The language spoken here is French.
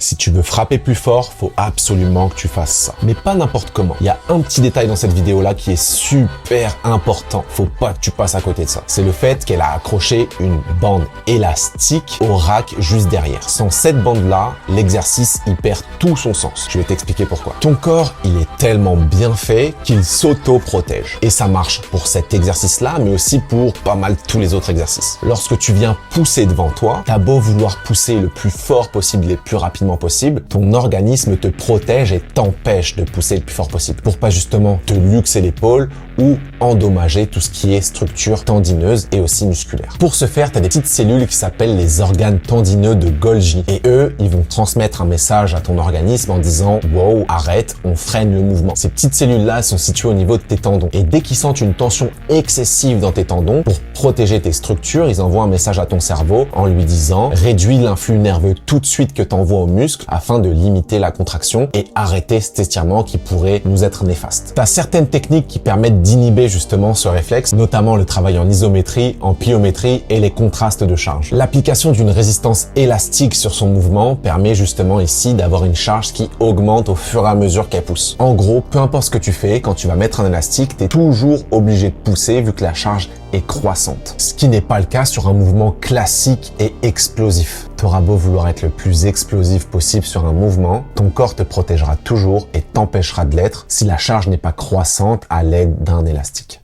Si tu veux frapper plus fort, faut absolument que tu fasses ça. Mais pas n'importe comment. Il y a un petit détail dans cette vidéo-là qui est super important. Faut pas que tu passes à côté de ça. C'est le fait qu'elle a accroché une bande élastique au rack juste derrière. Sans cette bande-là, l'exercice, il perd tout son sens. Je vais t'expliquer pourquoi. Ton corps, il est tellement bien fait qu'il s'auto-protège. Et ça marche pour cet exercice-là, mais aussi pour pas mal tous les autres exercices. Lorsque tu viens pousser devant toi, t'as beau vouloir pousser le plus fort possible et le plus rapidement possible, ton organisme te protège et t'empêche de pousser le plus fort possible pour pas justement te luxer l'épaule ou endommager tout ce qui est structure tendineuse et aussi musculaire. Pour ce faire, tu as des petites cellules qui s'appellent les organes tendineux de Golgi et eux, ils vont transmettre un message à ton organisme en disant « Wow, arrête, on freine le mouvement ». Ces petites cellules-là sont situées au niveau de tes tendons et dès qu'ils sentent une tension excessive dans tes tendons, pour protéger tes structures, ils envoient un message à ton cerveau en lui disant « Réduis l'influx nerveux tout de suite que tu envoies aux muscles afin de limiter la contraction et arrêter cet étirement qui pourrait nous être néfaste ». Tu as certaines techniques qui permettent d'inhiber justement ce réflexe, notamment le travail en isométrie, en pliométrie et les contrastes de charge. L'application d'une résistance élastique sur son mouvement permet justement ici d'avoir une charge qui augmente au fur et à mesure qu'elle pousse. En gros, peu importe ce que tu fais, quand tu vas mettre un élastique, tu es toujours obligé de pousser vu que la charge est croissante. Ce qui n'est pas le cas sur un mouvement classique et explosif. Tu auras beau vouloir être le plus explosif possible sur un mouvement, ton corps te protégera toujours et t'empêchera de l'être si la charge n'est pas croissante à l'aide d'un élastique.